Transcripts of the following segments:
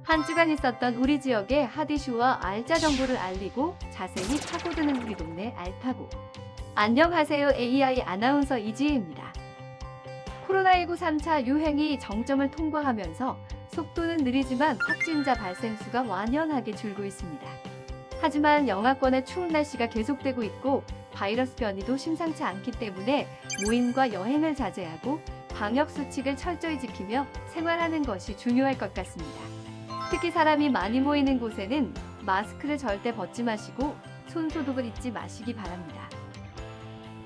한 주간 있었던 우리 지역의 핫 이슈와 알짜 정보를 알리고 자세히 파고드는 우리 동네 알파고. 안녕하세요. AI 아나운서 이지혜입니다. 코로나19 3차 유행이 정점을 통과하면서 속도는 느리지만 확진자 발생 수가 완연하게 줄고 있습니다. 하지만 영하권의 추운 날씨가 계속되고 있고 바이러스 변이도 심상치 않기 때문에 모임과 여행을 자제하고 방역 수칙을 철저히 지키며 생활하는 것이 중요할 것 같습니다. 특히 사람이 많이 모이는 곳에는 마스크를 절대 벗지 마시고 손소독을 잊지 마시기 바랍니다.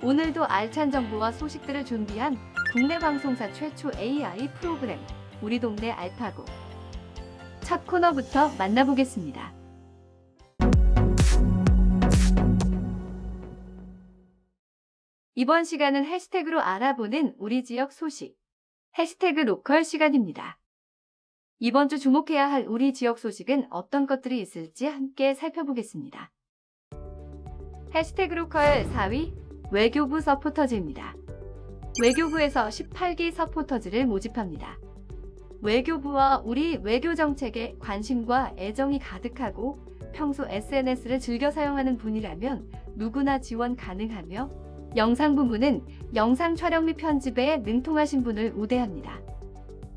오늘도 알찬 정보와 소식들을 준비한 국내 방송사 최초 AI 프로그램 우리 동네 알파고. 첫 코너부터 만나보겠습니다. 이번 시간은 해시태그로 알아보는 우리 지역 소식. 해시태그 로컬 시간입니다. 이번 주 주목해야 할 우리 지역 소식은 어떤 것들이 있을지 함께 살펴보겠습니다. 해시태그 로컬 4위 외교부 서포터즈입니다. 외교부에서 18기 서포터즈를 모집합니다. 외교부와 우리 외교 정책에 관심과 애정이 가득하고 평소 SNS를 즐겨 사용하는 분이라면 누구나 지원 가능하며 영상 부문은 영상 촬영 및 편집에 능통하신 분을 우대합니다.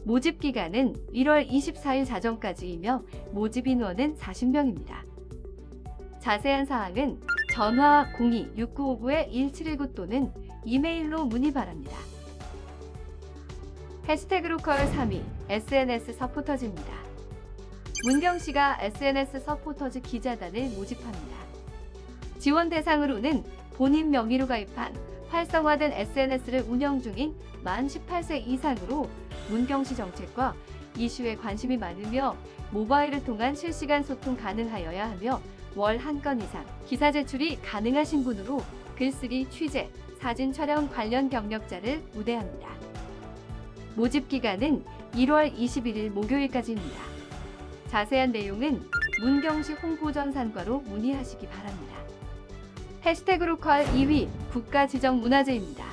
모집 기간은 1월 24일 자정까지이며 모집 인원은 40명입니다. 자세한 사항은 전화 02-6959-1719 또는 이메일로 문의 바랍니다. 해시태그 로컬 3위 SNS 서포터즈입니다. 문경시가 SNS 서포터즈 기자단을 모집합니다. 지원 대상으로는 본인 명의로 가입한 활성화된 SNS를 운영 중인 만 18세 이상으로 문경시 정책과 이슈에 관심이 많으며 모바일을 통한 실시간 소통 가능하여야 하며 월 한 건 이상 기사 제출이 가능하신 분으로 글쓰기, 취재, 사진 촬영 관련 경력자를 우대합니다. 모집 기간은 1월 21일 목요일까지입니다. 자세한 내용은 문경시 홍보전산과로 문의하시기 바랍니다. 해시태그 로컬 2위 국가지정문화재입니다.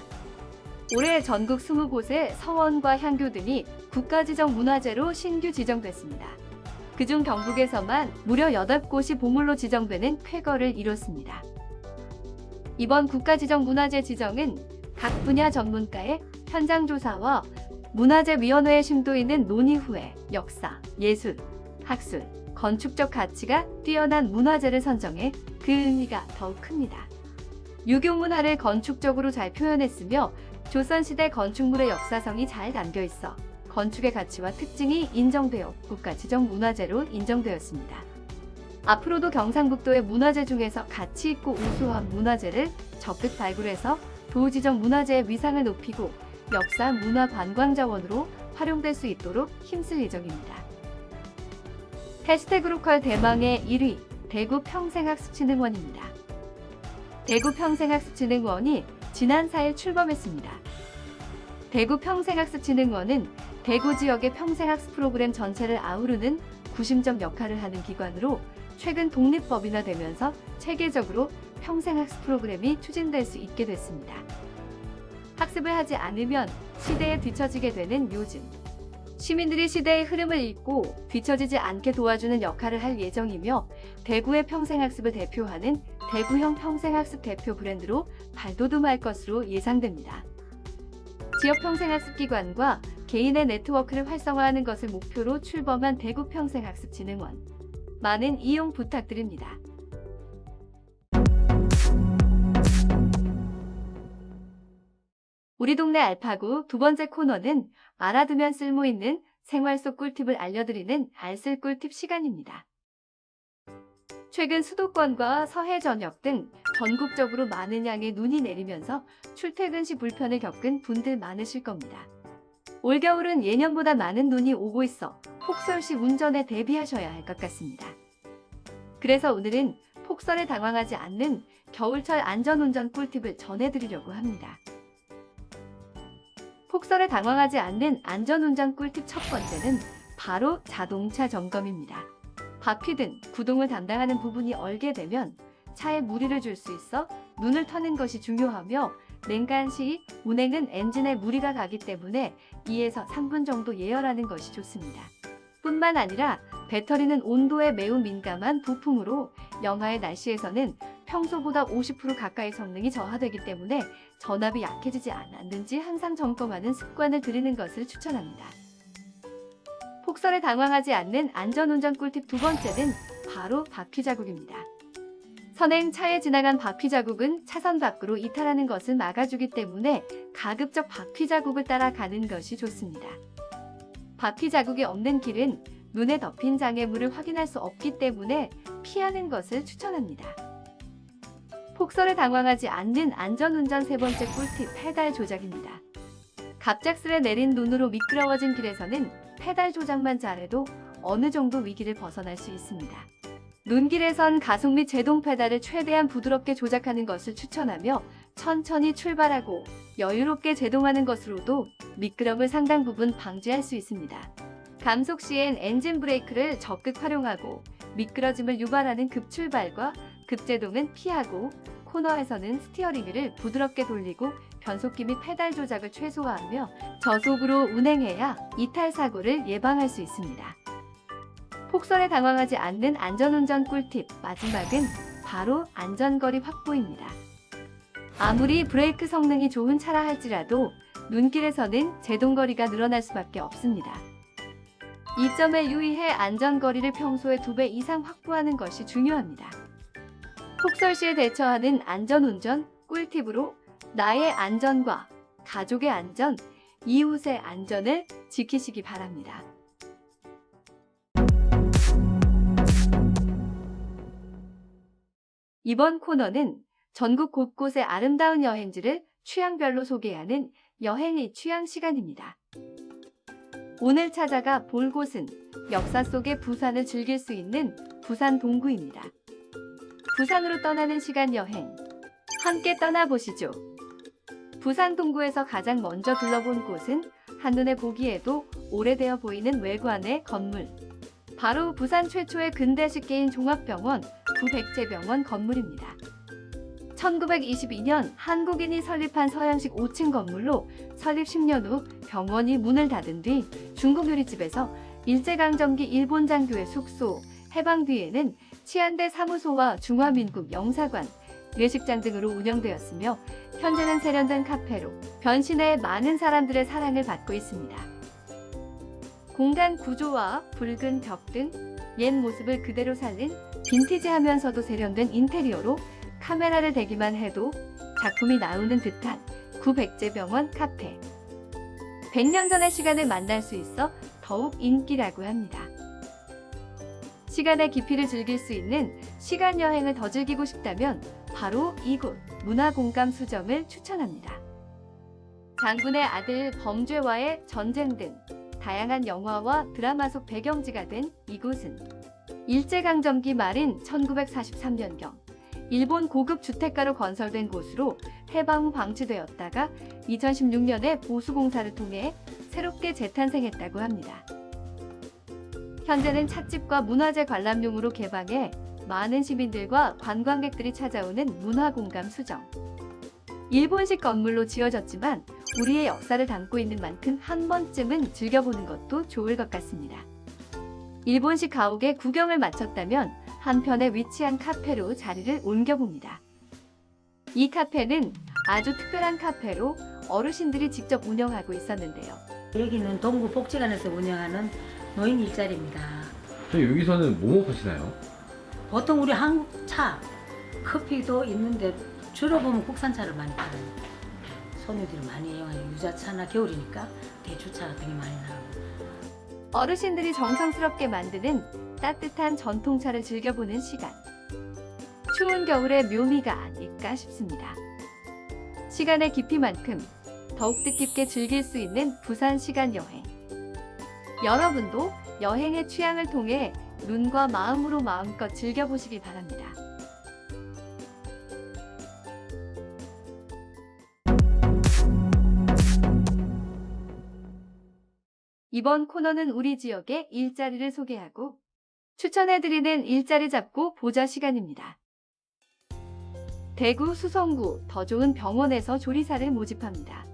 올해 전국 20곳의 서원과 향교 등이 국가지정문화재로 신규 지정됐습니다. 그중 경북에서만 무려 8곳이 보물로 지정되는 쾌거를 이뤘습니다. 이번 국가지정문화재 지정은 각 분야 전문가의 현장 조사와 문화재위원회의 심도 있는 논의 후에 역사, 예술, 학술, 건축적 가치가 뛰어난 문화재를 선정해 그 의미가 더욱 큽니다. 유교 문화를 건축적으로 잘 표현했으며 조선시대 건축물의 역사성이 잘 담겨 있어 건축의 가치와 특징이 인정되어 국가지정문화재로 인정되었습니다. 앞으로도 경상북도의 문화재 중에서 가치 있고 우수한 문화재를 적극 발굴해서 도지정문화재의 위상을 높이고 역사 문화관광자원으로 활용될 수 있도록 힘쓸 예정입니다. 해시태그 로컬 대망의 1위 대구 평생학습진흥원입니다. 대구 평생학습진흥원이 지난 4일 출범했습니다. 대구 평생학습진흥원은 대구 지역의 평생학습 프로그램 전체를 아우르는 구심점 역할을 하는 기관으로 최근 독립법인화되면서 체계적으로 평생학습 프로그램이 추진될 수 있게 됐습니다. 학습을 하지 않으면 시대에 뒤처지게 되는 요즘, 시민들이 시대의 흐름을 읽고 뒤처지지 않게 도와주는 역할을 할 예정이며 대구의 평생학습을 대표하는 대구형 평생학습 대표 브랜드로 발돋움할 것으로 예상됩니다. 지역 평생학습기관과 개인의 네트워크를 활성화하는 것을 목표로 출범한 대구 평생학습진흥원. 많은 이용 부탁드립니다. 우리 동네 알파고 두 번째 코너는 알아두면 쓸모있는 생활 속 꿀팁을 알려드리는 알쓸 꿀팁 시간입니다. 최근 수도권과 서해 전역 등 전국적으로 많은 양의 눈이 내리면서 출퇴근 시 불편을 겪은 분들 많으실 겁니다. 올겨울은 예년보다 많은 눈이 오고 있어 폭설 시 운전에 대비하셔야 할 것 같습니다. 그래서 오늘은 폭설에 당황하지 않는 겨울철 안전운전 꿀팁을 전해드리려고 합니다. 폭설에 당황하지 않는 안전운전 꿀팁 첫 번째는 바로 자동차 점검입니다. 바퀴 등 구동을 담당하는 부분이 얼게 되면 차에 무리를 줄 수 있어 눈을 터는 것이 중요하며 냉간 시 운행은 엔진에 무리가 가기 때문에 2에서 3분 정도 예열하는 것이 좋습니다. 뿐만 아니라 배터리는 온도에 매우 민감한 부품으로 영하의 날씨에서는 평소보다 50% 가까이 성능이 저하되기 때문에 전압이 약해지지 않았는지 항상 점검하는 습관을 들이는 것을 추천합니다. 폭설에 당황하지 않는 안전운전 꿀팁 두 번째는 바로 바퀴 자국입니다. 선행 차에 지나간 바퀴 자국은 차선 밖으로 이탈하는 것을 막아주기 때문에 가급적 바퀴 자국을 따라가는 것이 좋습니다. 바퀴 자국이 없는 길은 눈에 덮인 장애물을 확인할 수 없기 때문에 피하는 것을 추천합니다. 폭설에 당황하지 않는 안전운전 세 번째 꿀팁, 페달 조작입니다. 갑작스레 내린 눈으로 미끄러워진 길에서는 페달 조작만 잘해도 어느 정도 위기를 벗어날 수 있습니다. 눈길에선 가속 및 제동 페달을 최대한 부드럽게 조작하는 것을 추천하며 천천히 출발하고 여유롭게 제동하는 것으로도 미끄럼을 상당 부분 방지할 수 있습니다. 감속 시엔 엔진 브레이크를 적극 활용하고 미끄러짐을 유발하는 급출발과 급제동은 피하고 코너에서는 스티어링 휠을 부드럽게 돌리고 변속기 및 페달 조작을 최소화하며 저속으로 운행해야 이탈 사고를 예방할 수 있습니다. 폭설에 당황하지 않는 안전운전 꿀팁 마지막은 바로 안전거리 확보입니다. 아무리 브레이크 성능이 좋은 차라 할지라도 눈길에서는 제동거리가 늘어날 수밖에 없습니다. 이 점에 유의해 안전거리를 평소의 2배 이상 확보하는 것이 중요합니다. 폭설 시에 대처하는 안전운전 꿀팁으로 나의 안전과 가족의 안전, 이웃의 안전을 지키시기 바랍니다. 이번 코너는 전국 곳곳의 아름다운 여행지를 취향별로 소개하는 여행의 취향 시간입니다. 오늘 찾아가 볼 곳은 역사 속의 부산을 즐길 수 있는 부산 동구입니다. 부산으로 떠나는 시간 여행, 함께 떠나보시죠. 부산 동구에서 가장 먼저 둘러본 곳은 한눈에 보기에도 오래되어 보이는 외관의 건물. 바로 부산 최초의 근대식 개인 종합병원 구백제병원 건물입니다. 1922년 한국인이 설립한 서양식 5층 건물로 설립 10년 후 병원이 문을 닫은 뒤 중국 요리집에서 일제강점기 일본 장교의 숙소, 해방 뒤에는 치안대 사무소와 중화민국 영사관, 예식장 등으로 운영되었으며 현재는 세련된 카페로 변신해 많은 사람들의 사랑을 받고 있습니다. 공간 구조와 붉은 벽 등 옛 모습을 그대로 살린 빈티지하면서도 세련된 인테리어로 카메라를 대기만 해도 작품이 나오는 듯한 구백제병원 카페. 100년 전의 시간을 만날 수 있어 더욱 인기라고 합니다. 시간의 깊이를 즐길 수 있는 시간 여행을 더 즐기고 싶다면 바로 이곳 문화공감 수점을 추천합니다. 장군의 아들 범죄와의 전쟁 등 다양한 영화와 드라마 속 배경지가 된 이곳은 일제강점기 말인 1943년경 일본 고급 주택가로 건설된 곳으로 해방 후 방치되었다가 2016년에 보수공사를 통해 새롭게 재탄생했다고 합니다. 현재는 찻집과 문화재 관람용으로 개방해 많은 시민들과 관광객들이 찾아오는 문화공감 수정. 일본식 건물로 지어졌지만 우리의 역사를 담고 있는 만큼 한 번쯤은 즐겨보는 것도 좋을 것 같습니다. 일본식 가옥의 구경을 마쳤다면 한편에 위치한 카페로 자리를 옮겨봅니다. 이 카페는 아주 특별한 카페로 어르신들이 직접 운영하고 있었는데요. 여기는 동구 복지관에서 운영하는 노인 일자리입니다. 여기서는 뭐뭐 파시나요? 보통 우리 한국 차, 커피도 있는데 주로 보면 국산차를 많이 팔아요. 손님들이 많이 이용하는 유자차나 겨울이니까 대추차 되게 많이 나오고. 어르신들이 정성스럽게 만드는 따뜻한 전통차를 즐겨보는 시간. 추운 겨울의 묘미가 아닐까 싶습니다. 시간의 깊이만큼 더욱 뜻깊게 즐길 수 있는 부산 시간 여행. 여러분도 여행의 취향을 통해 눈과 마음으로 마음껏 즐겨보시기 바랍니다. 이번 코너는 우리 지역의 일자리를 소개하고 추천해드리는 일자리 잡고 보자 시간입니다. 대구 수성구 더 좋은 병원에서 조리사를 모집합니다.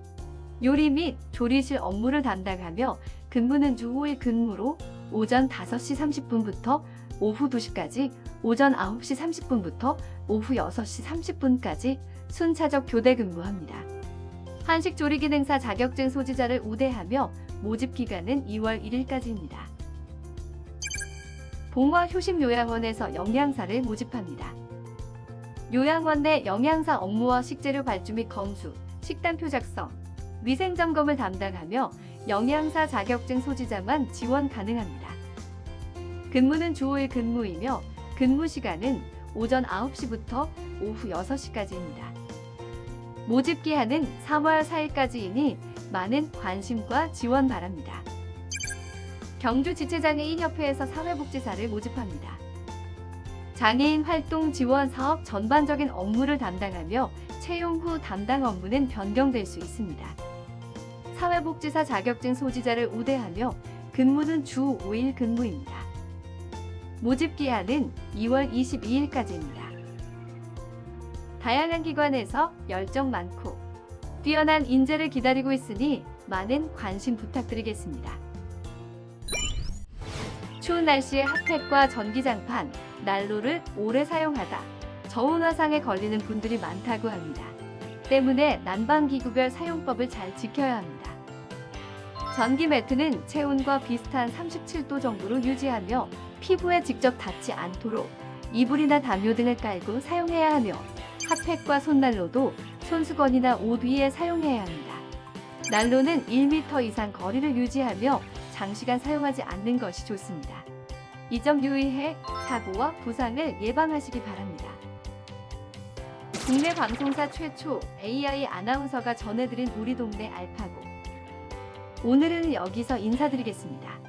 요리 및 조리실 업무를 담당하며 근무는 주 5일 근무로 오전 5시 30분부터 오후 2시까지, 오전 9시 30분부터 오후 6시 30분까지 순차적 교대 근무합니다. 한식 조리 기능사 자격증 소지자를 우대하며 모집 기간은 2월 1일까지입니다. 봉화 효심요양원에서 영양사를 모집합니다. 요양원 내 영양사 업무와 식재료 발주 및 검수, 식단표 작성, 위생점검을 담당하며 영양사 자격증 소지자만 지원 가능합니다. 근무는 주 5일 근무이며 근무 시간은 오전 9시부터 오후 6시까지입니다. 모집 기한은 3월 4일까지이니 많은 관심과 지원 바랍니다. 경주지체장애인협회에서 사회복지사를 모집합니다. 장애인 활동 지원 사업 전반적인 업무를 담당하며 채용 후 담당 업무는 변경될 수 있습니다. 사회복지사 자격증 소지자를 우대하며 근무는 주 5일 근무입니다. 모집 기한은 2월 22일까지입니다. 다양한 기관에서 열정 많고 뛰어난 인재를 기다리고 있으니 많은 관심 부탁드리겠습니다. 추운 날씨에 핫팩과 전기장판, 난로를 오래 사용하다 저온화상에 걸리는 분들이 많다고 합니다. 때문에 난방기구별 사용법을 잘 지켜야 합니다. 전기 매트는 체온과 비슷한 37도 정도로 유지하며 피부에 직접 닿지 않도록 이불이나 담요 등을 깔고 사용해야 하며 핫팩과 손난로도 손수건이나 옷 위에 사용해야 합니다. 난로는 1m 이상 거리를 유지하며 장시간 사용하지 않는 것이 좋습니다. 이 점 유의해 사고와 부상을 예방하시기 바랍니다. 국내 방송사 최초 AI 아나운서가 전해드린 우리 동네 알파고. 오늘은 여기서 인사드리겠습니다.